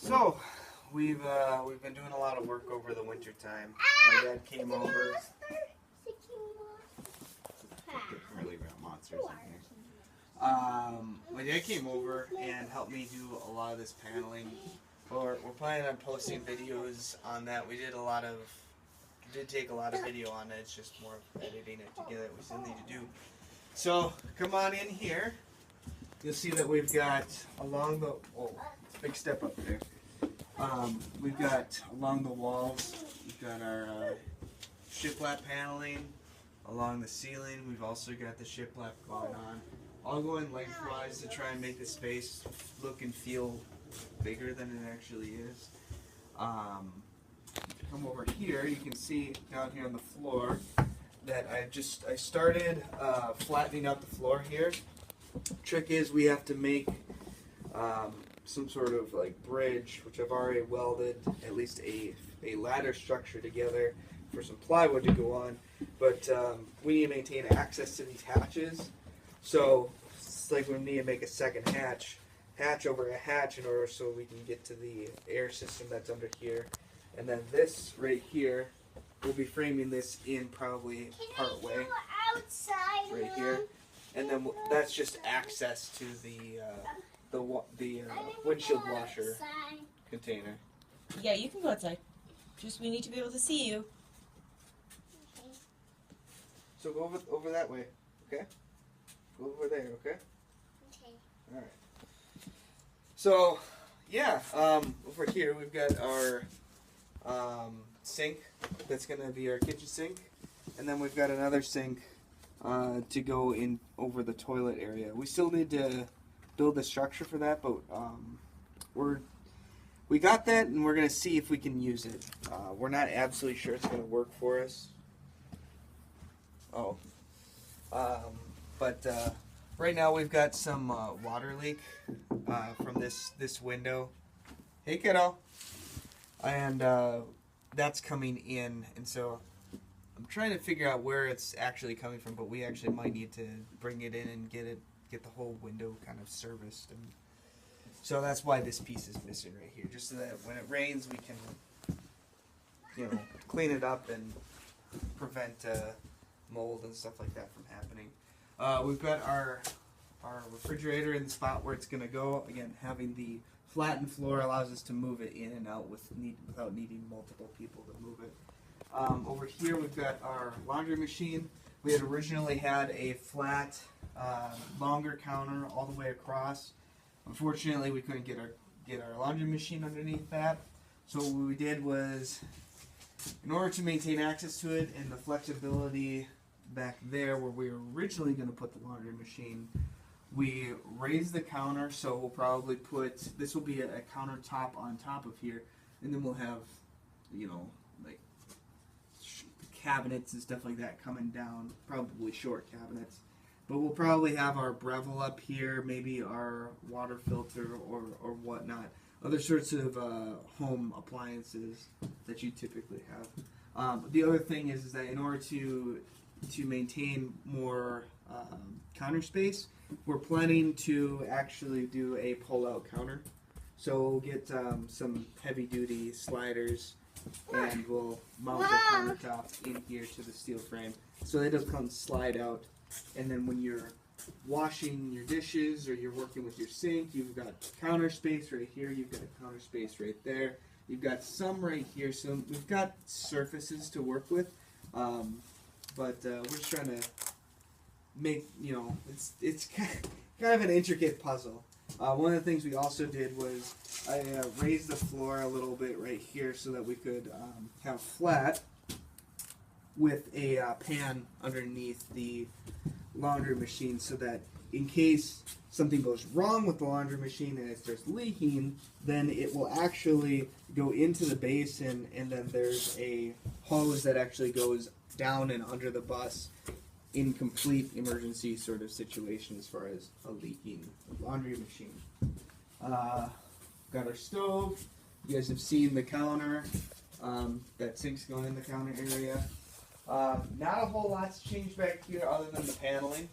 So, we've been doing a lot of work over the winter time. My dad came over. Really around monsters in here. My dad came over and helped me do a lot of this paneling. We're planning on posting videos on that. We did take a lot of video on it. It's just more of editing it together that we still need to do. So, come on in here. You'll see that we've got along the big step up there. We've got along the walls, we've got our shiplap paneling. Along the ceiling, we've also got the shiplap going on. All going lengthwise to try and make the space look and feel bigger than it actually is. Come over here, you can see down here on the floor that I started flattening out the floor here. Trick is we have to make some sort of like bridge, which I've already welded at least a ladder structure together for some plywood to go on, but we need to maintain access to these hatches. So it's like we need to make a second hatch over a hatch in order so we can get to the air system that's under here. And then this right here, we'll be framing this in probably part way right here. And then that's just access to the windshield washer container. Yeah, you can go outside. Just we need to be able to see you. So go over that way, okay? Go over there, okay? Okay. All right. So, yeah, over here we've got our sink. That's going to be our kitchen sink. And then we've got another sink to go in over the toilet area. We still need to build a structure for that, but we got that, and we're going to see if we can use it. We're not absolutely sure it's going to work for us. But right now we've got some water leak from this window. Hey, kiddo. And that's coming in, and so I'm trying to figure out where it's actually coming from, but we actually might need to bring it in and get the whole window kind of serviced. And so that's why this piece is missing right here, just so that when it rains we can, clean it up and prevent mold and stuff like that from happening. We've got our refrigerator in the spot where it's going to go. Again, having the flattened floor allows us to move it in and out without needing multiple people to move it. Over here we've got our laundry machine. We had originally had a flat, longer counter all the way across. Unfortunately, we couldn't get our laundry machine underneath that. So what we did was, in order to maintain access to it and the flexibility back there where we were originally going to put the laundry machine, we raised the counter. So we'll probably this will be a countertop on top of here, and then we'll have, like cabinets and stuff like that coming down, probably short cabinets. But we'll probably have our Breville up here, maybe our water filter or whatnot. Other sorts of home appliances that you typically have. The other thing is that in order to maintain more counter space, we're planning to actually do a pull-out counter. So we'll get some heavy-duty sliders, and we'll mount the countertop in here to the steel frame, so it doesn't slide out. And then when you're washing your dishes or you're working with your sink, you've got counter space right here, you've got a counter space right there, you've got some right here, so we've got surfaces to work with, but we're just trying to make, it's kind of an intricate puzzle. One of the things we also did was I raised the floor a little bit right here so that we could have flat with a pan underneath the laundry machine, so that in case something goes wrong with the laundry machine and it starts leaking, then it will actually go into the basin, and then there's a hose that actually goes down and under the bus in complete emergency sort of situation as far as a leaking laundry machine. Got our stove. You guys have seen the counter. That sink's going in the counter area. Not a whole lot's changed back here other than the paneling.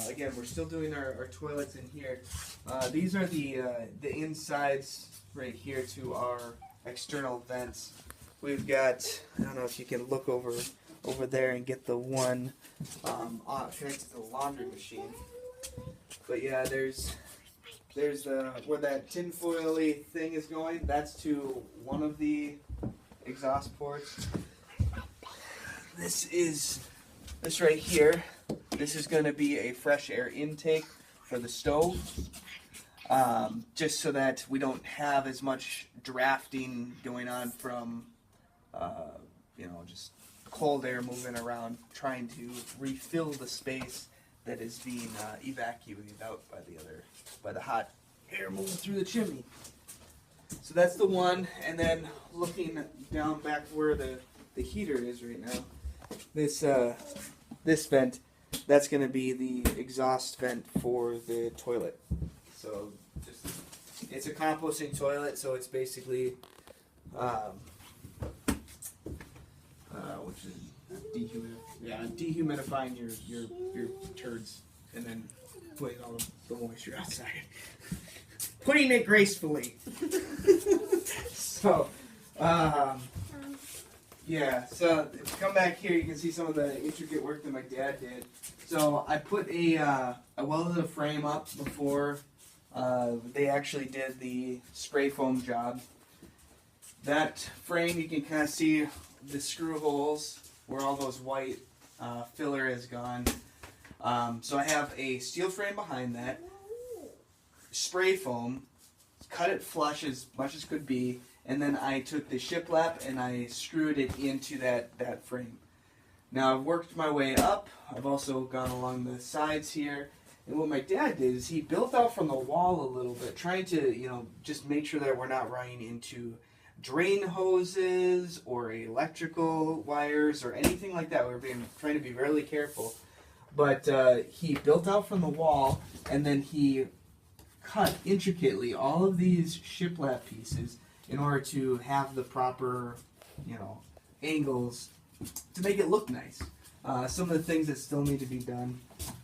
Again, we're still doing our toilets in here. These are the insides right here to our external vents. We've got, I don't know if you can look over there and get the one connected to the laundry machine. But yeah, there's where that tinfoily thing is going. That's to one of the exhaust ports. This right here. This is going to be a fresh air intake for the stove, just so that we don't have as much drafting going on from, just cold air moving around, trying to refill the space that is being evacuated out by the hot air moving through the chimney. So that's the one, and then looking down back where the heater is right now, this vent, that's going to be the exhaust vent for the toilet. So it's a composting toilet, so it's basically which is dehumidifying your turds and then putting all the moisture outside. Putting it gracefully. So, so if you come back here, you can see some of the intricate work that my dad did. So I put I welded a frame up before they actually did the spray foam job. That frame, you can kind of see the screw holes where all those white filler has gone. So I have a steel frame behind that, spray foam, cut it flush as much as could be, and then I took the shiplap and I screwed it into that frame. Now I've worked my way up. I've also gone along the sides here. And what my dad did is he built out from the wall a little bit, trying to, just make sure that we're not running into drain hoses or electrical wires or anything like that. We're trying to be really careful. But he built out from the wall, and then he cut intricately all of these shiplap pieces in order to have the proper, angles to make it look nice. Some of the things that still need to be done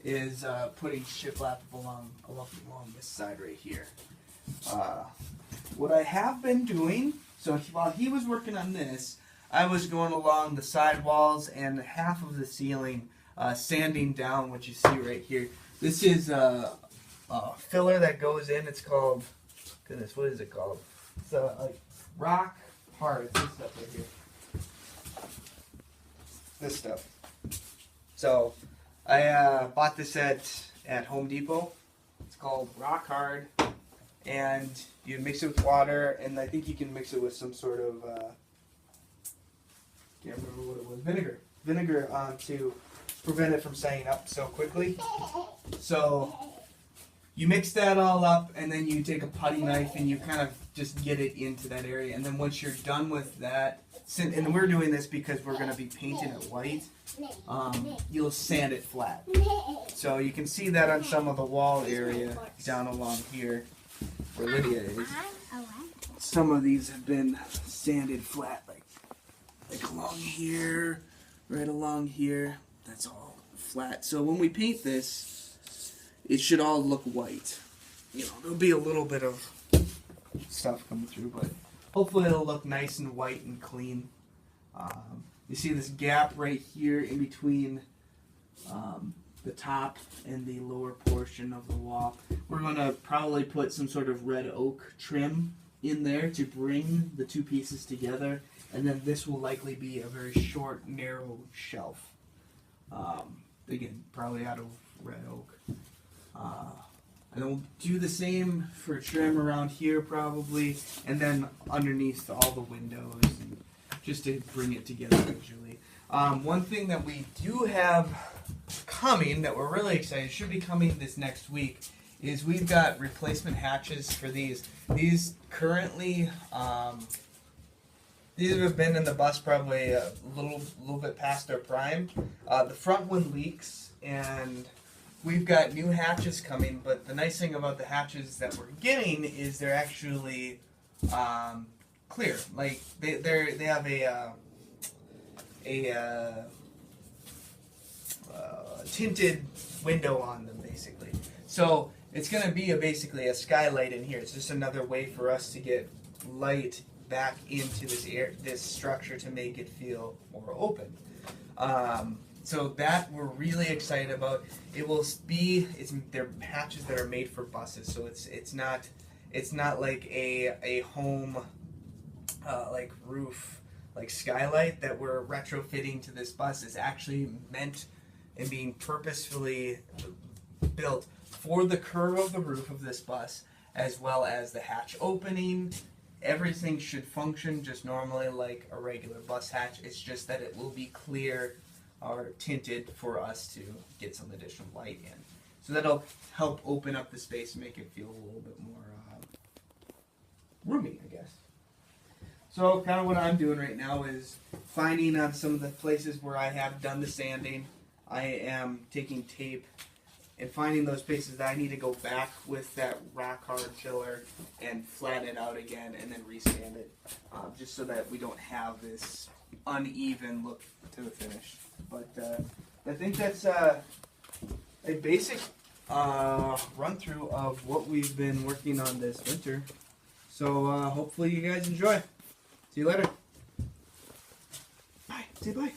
is putting shiplap along this side right here. What I have been doing, so while he was working on this, I was going along the side walls and half of the ceiling, sanding down what you see right here. This is a filler that goes in. It's called, goodness, what is it called? It's like rock hard. It's this stuff right here. This stuff. So I bought this at Home Depot. It's called rock hard, and you mix it with water, and I think you can mix it with some sort of can't remember what it was, vinegar to prevent it from setting up so quickly. So you mix that all up, and then you take a putty knife and you kind of just get it into that area. And then once you're done with that, and we're doing this because we're going to be painting it white, you'll sand it flat. So you can see that on some of the wall area down along here where Lydia is. Some of these have been sanded flat, like along here, right along here. That's all flat. So when we paint this, it should all look white. There'll be a little bit of stuff coming through, but hopefully it'll look nice and white and clean. You see this gap right here in between the top and the lower portion of the wall. We're going to probably put some sort of red oak trim in there to bring the two pieces together, and then this will likely be a very short, narrow shelf. Again, probably out of red oak. And then we'll do the same for trim around here probably, and then underneath all the windows, and just to bring it together visually. One thing that we do have coming that we're really excited, should be coming this next week, is we've got replacement hatches for these. These currently, these have been in the bus probably a little bit past their prime. The front one leaks, and we've got new hatches coming, but the nice thing about the hatches that we're getting is they're actually clear. Like they have tinted window on them, basically. So it's going to be basically a skylight in here. It's just another way for us to get light back into this structure to make it feel more open. So that we're really excited about. It will be they're hatches that are made for buses, so it's not like a home like roof like skylight that we're retrofitting to this bus. Is actually meant and being purposefully built for the curve of the roof of this bus, as well as the hatch opening. Everything should function just normally like a regular bus hatch. It's just that it will be clear or tinted for us to get some additional light in. So that'll help open up the space and make it feel a little bit more roomy, I guess. So kind of what I'm doing right now is finding on some of the places where I have done the sanding. I am taking tape and finding those places that I need to go back with that rock hard filler and flatten it out again and then resand it, just so that we don't have this uneven look to the finish. But I think that's a basic run through of what we've been working on this winter. So hopefully you guys enjoy. See you later. Bye. Say bye.